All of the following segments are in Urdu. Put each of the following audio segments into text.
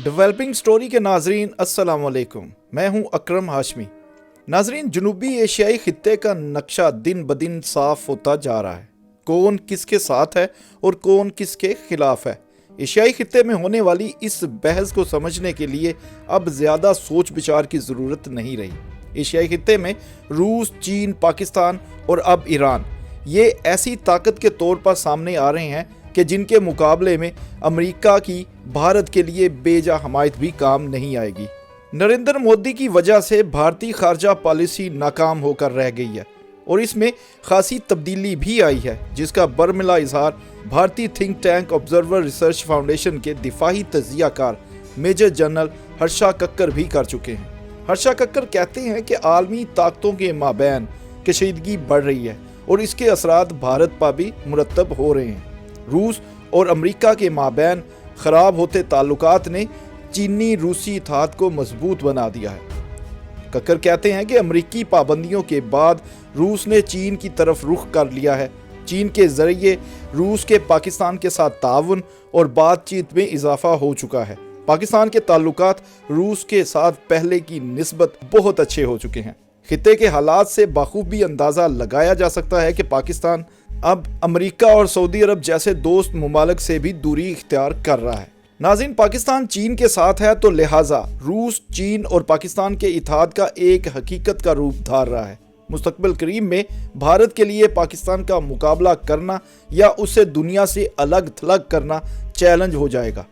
ڈیولپنگ سٹوری کے ناظرین السلام علیکم، میں ہوں اکرم ہاشمی۔ ناظرین، جنوبی ایشیائی خطے کا نقشہ دن بدن صاف ہوتا جا رہا ہے۔ کون کس کے ساتھ ہے اور کون کس کے خلاف ہے، ایشیائی خطے میں ہونے والی اس بحث کو سمجھنے کے لیے اب زیادہ سوچ بچار کی ضرورت نہیں رہی۔ ایشیائی خطے میں روس، چین، پاکستان اور اب ایران یہ ایسی طاقت کے طور پر سامنے آ رہے ہیں کہ جن کے مقابلے میں امریکہ کی بھارت کے لیے بے جا حمایت بھی کام نہیں آئے گی۔ نریندر مودی کی وجہ سے بھارتی خارجہ پالیسی ناکام ہو کر رہ گئی ہے اور اس میں خاصی تبدیلی بھی آئی ہے، جس کا برملا اظہار بھارتی think tank observer research foundation کے دفاعی تجزیہ کار میجر جنرل ہرشا ککر بھی کر چکے ہیں۔ ہرشا ککر کہتے ہیں کہ عالمی طاقتوں کے مابین کشیدگی بڑھ رہی ہے اور اس کے اثرات بھارت پر بھی مرتب ہو رہے ہیں۔ روس اور امریکہ کے مابین خراب ہوتے تعلقات نے چینی روسی اتحاد کو مضبوط بنا دیا ہے۔ ککر کہتے ہیں کہ امریکی پابندیوں کے بعد روس نے چین کی طرف رخ کر لیا ہے۔ چین کے ذریعے روس کے پاکستان کے ساتھ تعاون اور بات چیت میں اضافہ ہو چکا ہے۔ پاکستان کے تعلقات روس کے ساتھ پہلے کی نسبت بہت اچھے ہو چکے ہیں۔ خطے کے حالات سے بخوبی اندازہ لگایا جا سکتا ہے کہ پاکستان اب امریکہ اور سعودی عرب جیسے دوست ممالک سے بھی دوری اختیار کر رہا ہے۔ ناظرین، پاکستان چین کے ساتھ ہے تو لہٰذا روس، چین اور پاکستان کے اتحاد کا ایک حقیقت کا روپ دھار رہا ہے۔ مستقبل قریب میں بھارت کے لیے پاکستان کا مقابلہ کرنا یا اسے دنیا سے الگ تھلگ کرنا چیلنج ہو جائے گا۔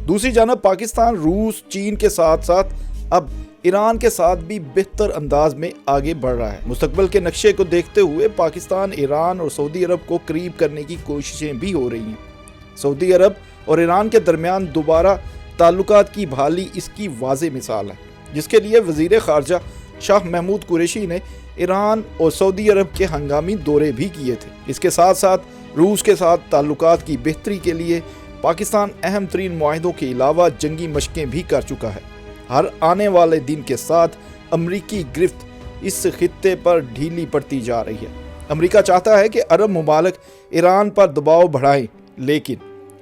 دوسری جانب پاکستان روس، چین کے ساتھ ساتھ اب ایران کے ساتھ بھی بہتر انداز میں آگے بڑھ رہا ہے۔ مستقبل کے نقشے کو دیکھتے ہوئے پاکستان، ایران اور سعودی عرب کو قریب کرنے کی کوششیں بھی ہو رہی ہیں۔ سعودی عرب اور ایران کے درمیان دوبارہ تعلقات کی بحالی اس کی واضح مثال ہے، جس کے لیے وزیر خارجہ شاہ محمود قریشی نے ایران اور سعودی عرب کے ہنگامی دورے بھی کیے تھے۔ اس کے ساتھ ساتھ روس کے ساتھ تعلقات کی بہتری کے لیے پاکستان اہم ترین معاہدوں کے علاوہ جنگی مشقیں بھی کر چکا ہے۔ ہر آنے والے دن کے ساتھ امریکی گرفت اس خطے پر ڈھیلی پڑتی جا رہی ہے۔ امریکہ چاہتا ہے کہ عرب ممالک ایران پر دباؤ بڑھائیں، لیکن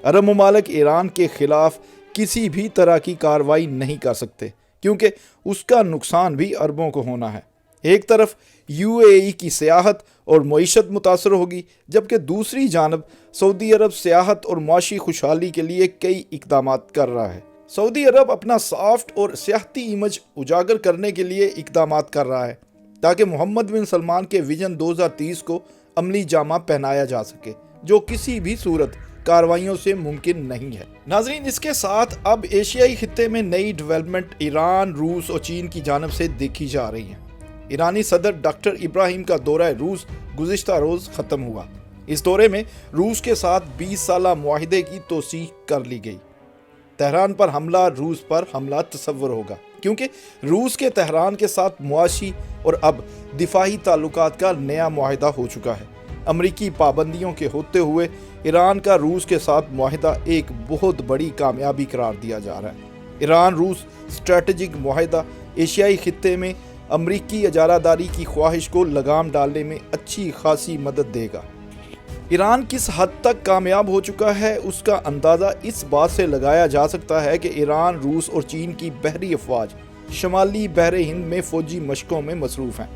عرب ممالک ایران کے خلاف کسی بھی طرح کی کارروائی نہیں کر سکتے، کیونکہ اس کا نقصان بھی عربوں کو ہونا ہے۔ ایک طرف UAE کی سیاحت اور معیشت متاثر ہوگی، جبکہ دوسری جانب سعودی عرب سیاحت اور معاشی خوشحالی کے لیے کئی اقدامات کر رہا ہے۔ سعودی عرب اپنا سافٹ اور سیاحتی امیج اجاگر کرنے کے لیے اقدامات کر رہا ہے تاکہ محمد بن سلمان کے ویژن 2030 کو عملی جامہ پہنایا جا سکے، جو کسی بھی صورت کارروائیوں سے ممکن نہیں ہے۔ ناظرین، اس کے ساتھ اب ایشیائی خطے میں نئی ڈیولپمنٹ ایران، روس اور چین کی جانب سے دیکھی جا رہی ہیں۔ ایرانی صدر ڈاکٹر ابراہیم کا دورہ روس گزشتہ روز ختم ہوا۔ اس دورے میں روس کے ساتھ 20 سالہ معاہدے کی توثیق کر لی گئی۔ تہران پر حملہ روس پر حملہ تصور ہوگا، کیونکہ روس کے تہران کے ساتھ معاشی اور اب دفاعی تعلقات کا نیا معاہدہ ہو چکا ہے۔ امریکی پابندیوں کے ہوتے ہوئے ایران کا روس کے ساتھ معاہدہ ایک بہت بڑی کامیابی قرار دیا جا رہا ہے۔ ایران روس اسٹریٹجک معاہدہ ایشیائی خطے میں امریکی اجارہ داری کی خواہش کو لگام ڈالنے میں اچھی خاصی مدد دے گا۔ ایران کس حد تک کامیاب ہو چکا ہے اس کا اندازہ اس بات سے لگایا جا سکتا ہے کہ ایران، روس اور چین کی بحری افواج شمالی بحر ہند میں فوجی مشقوں میں مصروف ہیں۔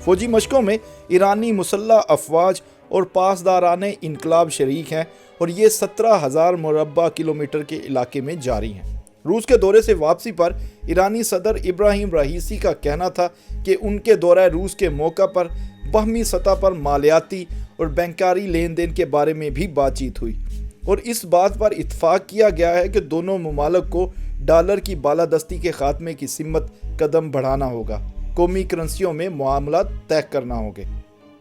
فوجی مشقوں میں ایرانی مسلح افواج اور پاسداران انقلاب شریک ہیں اور یہ 17,000 مربع کلومیٹر کے علاقے میں جاری ہیں۔ روس کے دورے سے واپسی پر ایرانی صدر ابراہیم رئیسی کا کہنا تھا کہ ان کے دورہ روس کے موقع پر باہمی سطح پر مالیاتی اور بینکاری لین دین کے بارے میں بھی بات چیت ہوئی اور اس بات پر اتفاق کیا گیا ہے کہ دونوں ممالک کو ڈالر کی بالادستی کے خاتمے کی سمت قدم بڑھانا ہوگا، قومی کرنسیوں میں معاملات طے کرنا ہوں گے۔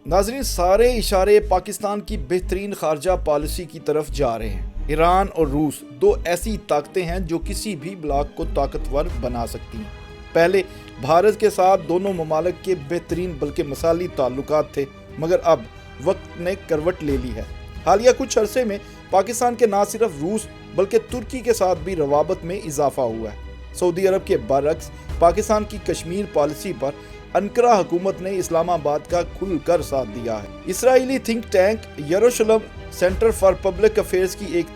ناظرین، سارے اشارے پاکستان کی بہترین خارجہ پالیسی کی طرف جا رہے ہیں۔ ایران اور روس دو ایسی طاقتیں ہیں جو کسی بھی بلاک کو طاقتور بنا سکتی ہیں۔ پہلے بھارت کے ساتھ دونوں ممالک کے بہترین بلکہ مثالی تعلقات تھے، مگر اب وقت نے کروٹ لے لی ہے۔ حالیہ کچھ عرصے میں پاکستان کے نہ صرف روس بلکہ ترکی کے ساتھ بھی روابط میں اضافہ ہوا ہے۔ سعودی عرب کے برعکس پاکستان کی کشمیر پالیسی پر انقرہ حکومت نے اسلام آباد کا کھل کر ساتھ دیا ہے۔ اسرائیلی تھنک ٹینک یروشلم سینٹر فار پبلک افیئرز کی ایک